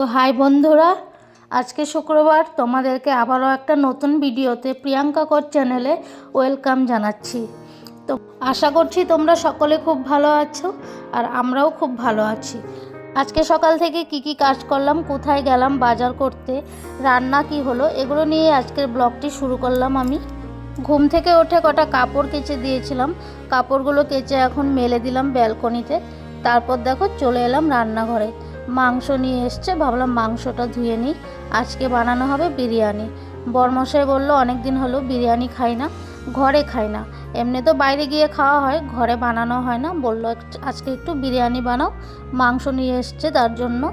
তো হাই বন্ধুরা, আজকে শুক্রবার তোমাদেরকে আবারও একটা নতুন ভিডিওতে প্রিয়াঙ্কা কর চ্যানেলে ওয়েলকাম জানাচ্ছি। তো আশা করছি তোমরা সকলে খুব ভালো আছো আর আমরাও খুব ভালো আছি। আজকে সকাল থেকে কি কাজ করলাম, কোথায় গেলাম বাজার করতে, রান্না কি হলো, এগুলো নিয়ে আজকের ব্লগটি শুরু করলাম। আমি ঘুম থেকে উঠে কটা কাপড় কেচে দিয়েছিলাম, কাপড়গুলো কেচে এখন মেলে দিলাম ব্যালকনিতে। তারপর দেখো চলে এলাম রান্নাঘরে। মাংস নিয়ে এসছে, ভাবলাম মাংসটা ধুয়ে নিই, আজকে বানানো হবে বিরিয়ানি। বরমশাই বললো অনেক দিন হলো বিরিয়ানি খাই না, ঘরে খাই না, এমনি তো বাইরে গিয়ে খাওয়া হয়, ঘরে বানানো হয় না। বললো আজকে একটু বিরিয়ানি বানাও, মাংস নিয়ে এসছে তার জন্য।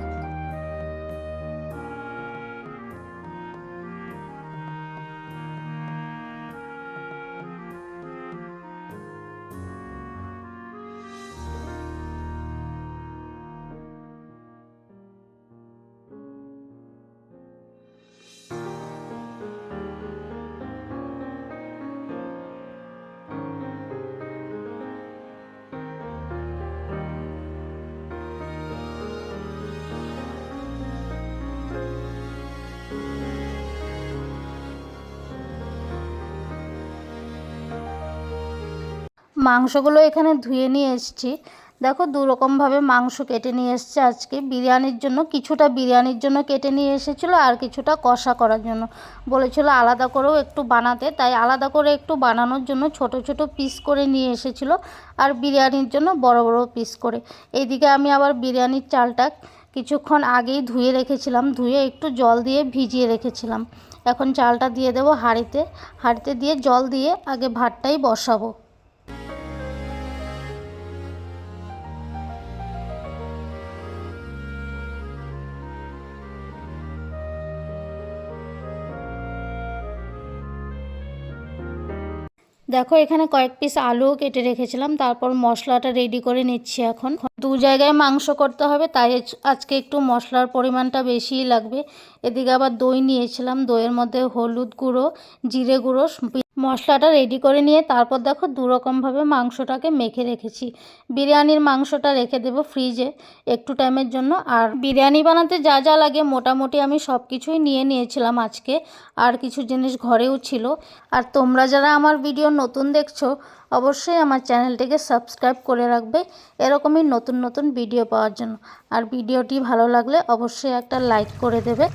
মাংসগুলো এখানে ধুয়ে নিয়ে এসেছি। দেখো দু রকমভাবে মাংস কেটে নিয়ে এসছে আজকে বিরিয়ানির জন্য। কিছুটা বিরিয়ানির জন্য কেটে নিয়ে এসেছিলো আর কিছুটা কষা করার জন্য বলেছিল আলাদা করেও একটু বানাতে, তাই আলাদা করে একটু বানানোর জন্য ছোট ছোট পিস করে নিয়ে এসেছিলো আর বিরিয়ানির জন্য বড় বড় পিস করে। এইদিকে আমি আবার বিরিয়ানির চালটা কিছুক্ষণ আগেই ধুয়ে রেখেছিলাম, ধুয়ে একটু জল দিয়ে ভিজিয়ে রেখেছিলাম। এখন চালটা দিয়ে দেবো হাঁড়িতে, হাঁড়িতে দিয়ে জল দিয়ে আগে ভাতটাই বসাবো। দেখো এখানে কয়েক পিস আলুও কেটে রেখেছিলাম, তারপর মশলাটা রেডি করে নিচ্ছি। এখন দু জায়গায় মাংস করতে হবে, তাই আজকে একটু মশলার পরিমাণটা বেশিই লাগবে। এদিকে আবার দই নিয়েছিলাম, দইয়ের মধ্যে হলুদ গুঁড়ো, জিরে গুঁড়ো, মশলাটা রেডি করে নিয়ে তারপর দেখো দু রকমভাবে মাংসটাকে মেখে রেখেছি। বিরিয়ানির মাংসটা রেখে দেবো ফ্রিজে একটু টাইমের জন্য। আর বিরিয়ানি বানাতে যা যা লাগে মোটামুটি আমি সব কিছুই নিয়ে নিয়েছিলাম আজকে, আর কিছু জিনিস ঘরেও ছিল। আর তোমরা যারা আমার ভিডিও নতুন দেখছো অবশ্যই আমার চ্যানেলটিকে সাবস্ক্রাইব করে রাখবে এরকমই নতুন নতুন ভিডিও পাওয়ার জন্য। আর ভিডিওটি ভালো লাগলে অবশ্যই একটা লাইক করে দেবে।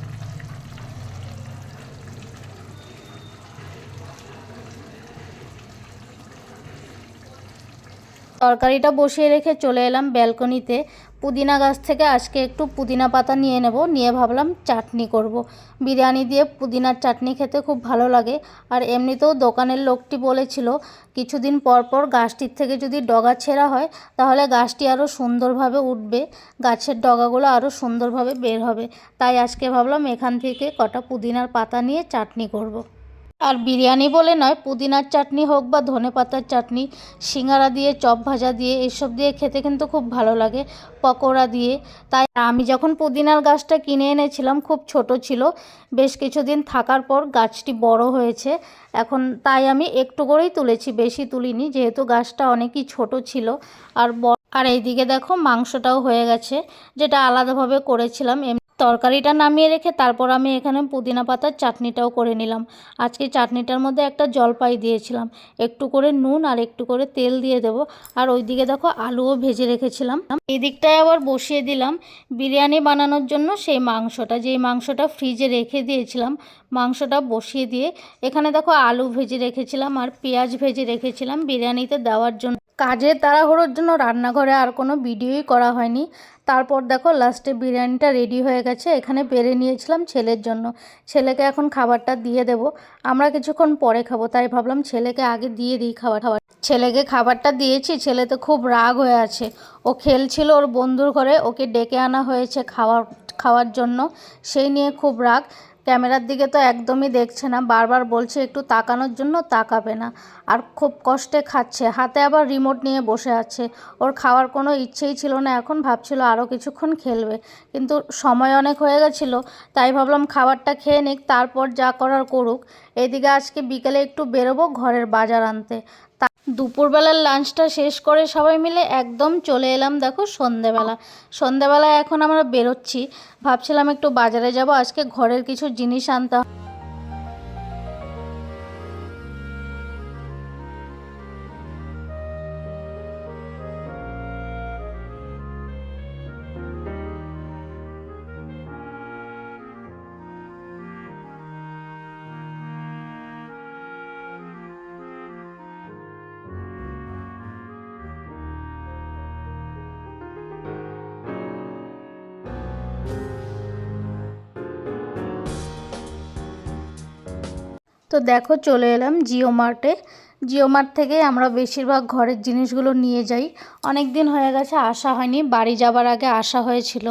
তরকারিটা বসিয়ে রেখে চলে এলাম ব্যালকনিতে। পুদিনা গাছ থেকে আজকে একটু পুদিনা পাতা নিয়ে নেব, নিয়ে ভাবলাম চাটনি করব। বিরিয়ানি দিয়ে পুদিনার চাটনি খেতে খুব ভালো লাগে। আর এমনিতেও দোকানের লোকটি বলেছিল কিছুদিন পর পর গাছটির থেকে যদি ডগা ছেঁড়া হয় তাহলে গাছটি আরও সুন্দরভাবে উঠবে, গাছের ডগাগুলো আরও সুন্দরভাবে বের হবে। তাই আজকে ভাবলাম এখান থেকে কটা পুদিনার পাতা নিয়ে চাটনি করব। আর বিরিয়ানি বলে নয়, পুদিনার চাটনি হোক বা ধনেপাতার চাটনি, সিঙ্গারা দিয়ে, চপ ভাজা দিয়ে, এসব দিয়ে খেতে কিন্তু খুব ভালো লাগে, পকোড়া দিয়ে। তাই আমি যখন পুদিনার গাছটা কিনে এনেছিলাম খুব ছোট ছিল, বেশ কিছুদিন থাকার পর গাছটি বড় হয়েছে এখন, তাই আমি একটু করেই তুলেছি, বেশি তুলিনি, যেহেতু গাছটা অনেকই ছোট ছিল। আর এইদিকে দেখো মাংসটাও হয়ে গেছে, যেটা আলাদাভাবে করেছিলাম। তরকারিটা নামিয়ে রেখে তারপর আমি এখানে পুদিনা পাতার চাটনিটাও করে নিলাম। আজকে চাটনিটার মধ্যে একটা জলপাই দিয়েছিলাম, একটু করে নুন আর একটু করে তেল দিয়ে দেব। আর ওইদিকে দেখো আলুও ভেজে রেখেছিলাম। এই দিকটায় আবার বসিয়ে দিলাম বিরিয়ানি বানানোর জন্য সেই মাংসটা, যেই মাংসটা ফ্রিজে রেখে দিয়েছিলাম, মাংসটা বসিয়ে দিয়ে এখানে দেখো আলু ভেজে রেখেছিলাম আর পেঁয়াজ ভেজে রেখেছিলাম বিরিয়ানিতে দেওয়ার জন্য। কাজের তাড়াহুড়োর জন্য রান্নাঘরে আর কোনো ভিডিওই করা হয়নি। তারপর দেখো লাস্টে বিরিয়ানিটা রেডি হয়ে গেছে, এখানে বেড়ে নিয়েছিলাম ছেলের জন্য। ছেলেকে এখন খাবারটা দিয়ে দেব, আমরা কিছুক্ষণ পরে খাবো, তাই ভাবলাম ছেলেকে আগে দিয়ে দিই খাবার। ছেলেকে খাবারটা দিয়েছি, ছেলে তো খুব রাগ হয়ে আছে। ও খেলছিল ওর বন্ধুর ঘরে, ওকে ডেকে আনা হয়েছে খাওয়ার জন্য, সেই নিয়ে খুব রাগ। ক্যামেরার দিকে তো একদমই দেখছে না, বারবার বলছে একটু তাকানোর জন্য, তাকাবে না। আর খুব কষ্টে খাচ্ছে, হাতে আবার রিমোট নিয়ে বসে আছে। ওর খাওয়ার কোনো ইচ্ছেই ছিল না, এখন ভাবছিল আরও কিছুক্ষণ খেলবে, কিন্তু সময় অনেক হয়ে গেছিলো, তাই ভাবলাম খাবারটা খেয়ে নিক, তারপর যা করার করুক। এদিকে আজকে বিকেলে একটু বেরোবো ঘরের বাজার আনতে। দুপুরবেলার লাঞ্চটা শেষ করে সবাই মিলে একদম চলে এলাম দেখো সন্ধেবেলায় এখন আমরা বেরোচ্ছি। ভাবছিলাম একটু বাজারে যাব, আজকে ঘরের কিছু জিনিস আনতে হবে। তো দেখো চলে এলাম জিও মার্টে। জিও মার্ট থেকে আমরা বেশিরভাগ ঘরের জিনিসগুলো নিয়ে যাই। অনেক দিন হয়ে গেছে আসা হয়নি, বাড়ি যাবার আগে আসা হয়েছিল।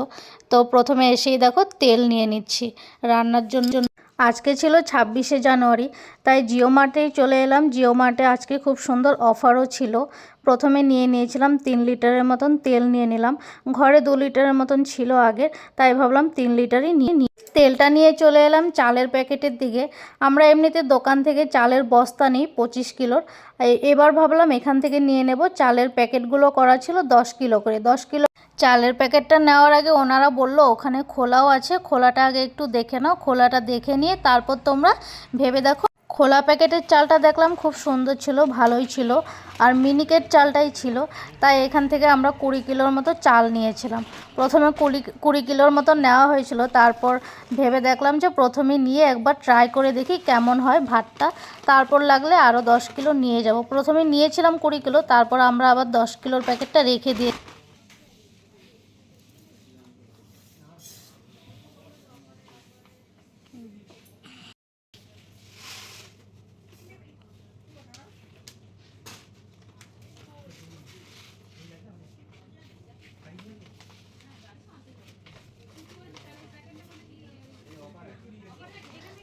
তো প্রথমে এসেই দেখো তেল নিয়ে নিচ্ছি রান্নার জন্য। আজকে ছিল 26শে জানুয়ারি, তাই জিও মার্টেই চলে এলাম। জিও মার্টে আজকে খুব সুন্দর অফারও ছিল। প্রথমে নিয়েছিলাম 3 লিটারের মতন তেল নিয়ে নিলাম। ঘরে 2 লিটারের মতন ছিল আগে, তাই ভাবলাম 3 লিটারই নিয়ে তেলটা নিয়ে চলে এলাম চালের প্যাকেটের দিকে। আমরা এমনিতে দোকান থেকে চালের বস্তা নিই 25 কিলোর। এবার ভাবলাম এখান থেকে নিয়ে নেব। চালের প্যাকেটগুলো করা ছিল 10 কিলো করে। 10 কিলো চালের প্যাকেটটা নেওয়ার আগে ওনারা বলল ওখানে খোলাও আছে, খোলাটা আগে একটু দেখে নাও। খোলাটা দেখে নিয়ে তারপর তোমরা ভেবে দেখো। খোলা প্যাকেটের চালটা দেখলাম খুব সুন্দর ছিল, ভালোই ছিল, আর মিনিকেট চালটাই ছিল। তাই এখান থেকে আমরা 20 কিলোর মতো চাল নিয়েছিলাম। প্রথমে 20 কিলোর মতো নেওয়া হয়েছিল। তারপর ভেবে দেখলাম যে প্রথমে নিয়ে একবার ট্রাই করে দেখি কেমন হয় ভাতটা, তারপর লাগলে আরও 10 কিলো নিয়ে যাব। প্রথমে নিয়েছিলাম 20 কিলো, তারপর আমরা আবার 10 কিলোর প্যাকেটটা রেখে দিয়ে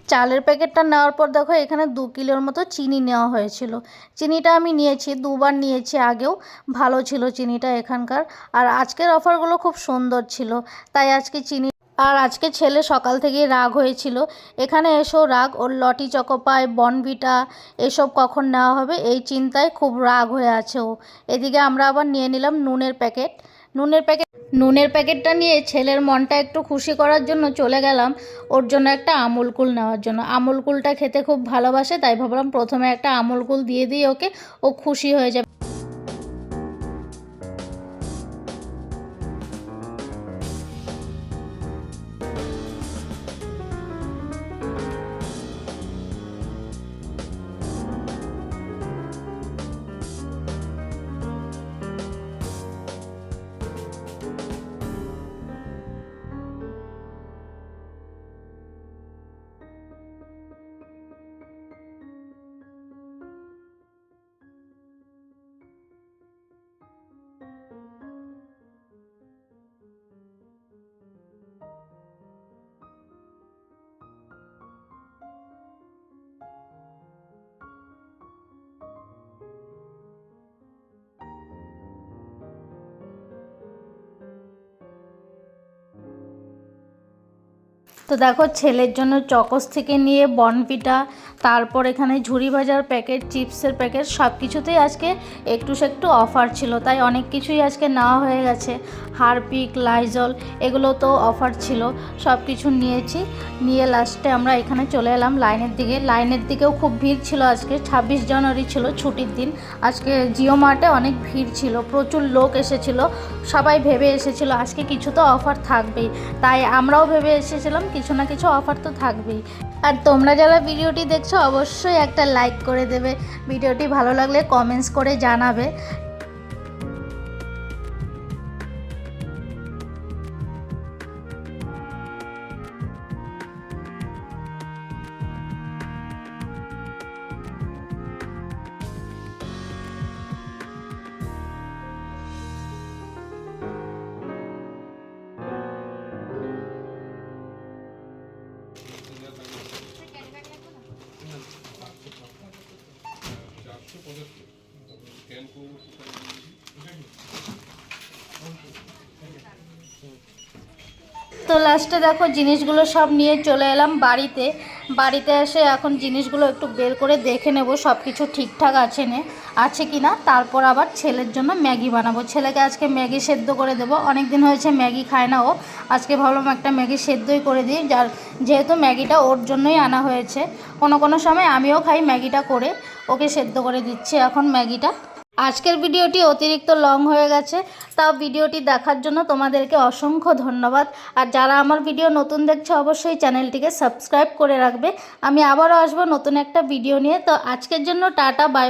চালের প্যাকেটটা নেওয়ার পর দেখো এখানে 2 কিলোর মতো চিনি নেওয়া হয়েছিল। চিনিটা আমি নিয়েছি, 2বার নিয়েছি আগেও, ভালো ছিল চিনিটা এখানকার। আর আজকের অফারগুলো খুব সুন্দর ছিল, তাই আজকে চিনি। আর আজকে ছেলে সকাল থেকেই রাগ হয়েছিল, এখানে এসেও রাগ। ওর লটি চকোপাই, বনভিটা এসব কখন নেওয়া হবে এই চিন্তায় খুব রাগ হয়ে আছে ও। এদিকে আমরা আবার নিয়ে নিলাম নুনের প্যাকেটটা নিয়ে ছেলের মনটা একটু খুশি করার জন্য চলে গেলাম ওর জন্য একটা আমুল কুল নেওয়ার জন্য। আমুল কুলটা খেতে খুব ভালোবাসে, তাই ভাবলাম প্রথমে একটা আমুল কুল দিয়ে দিই ওকে, ও খুশি হয়ে যাবে। তো দেখো ছেলের জন্য চকোস থেকে নিয়ে বনভিটা, তারপর এখানে ঝুরি ভাজার প্যাকেট, চিপসের প্যাকেট, সব কিছুতেই আজকে একটু একটু অফার ছিল, তাই অনেক কিছুই আজকে নেওয়া হয়ে গেছে। হারপিক, লাইজল এগুলো তো অফার ছিল, সব কিছু নিয়েছি। নিয়ে লাস্টে আমরা এখানে চলে এলাম লাইনের দিকেও খুব ভিড় ছিল। আজকে 26 জানুয়ারি ছিল, ছুটির দিন। আজকে জিও মার্টে অনেক ভিড় ছিল, প্রচুর লোক এসেছিল। সবাই ভেবে এসেছিল আজকে কিছু তো অফার থাকবেই, তাই আমরাও ভেবে এসেছিলাম কিছু না কিছু অফার তো থাকবেই। আর তোমরা যারা ভিডিওটি দেখছো অবশ্যই একটা লাইক করে দেবে, ভিডিওটি ভালো লাগলে কমেন্টস করে জানাবে। তো লাস্টে দেখো জিনিসগুলো সব নিয়ে চলে এলাম বাড়িতে এসে এখন জিনিসগুলো একটু বের করে দেখে নেব সব কিছু ঠিকঠাক আছে কি না। তারপর আবার ছেলের জন্য ম্যাগি বানাবো। ছেলেকে আজকে ম্যাগি সেদ্ধ করে দেবো, অনেক দিন হয়েছে ম্যাগি খায় না ও। আজকে ভাবলাম একটা ম্যাগি সেদ্ধই করে দিই, যেহেতু ম্যাগিটা ওর জন্যই আনা হয়েছে। কোনো সময় আমিও খাই ম্যাগিটা করে, ওকে সেদ্ধ করে দিচ্ছি এখন ম্যাগিটা। আজকের ভিডিওটি অতিরিক্ত লং হয়ে গেছে, তাও ভিডিওটি দেখার জন্য তোমাদেরকে অসংখ্য ধন্যবাদ। আর যারা আমার ভিডিও নতুন দেখছে অবশ্যই চ্যানেলটিকে সাবস্ক্রাইব করে রাখবে। আমি আবারও আসবো নতুন একটা ভিডিও নিয়ে। তো আজকের জন্য টাটা, বাই।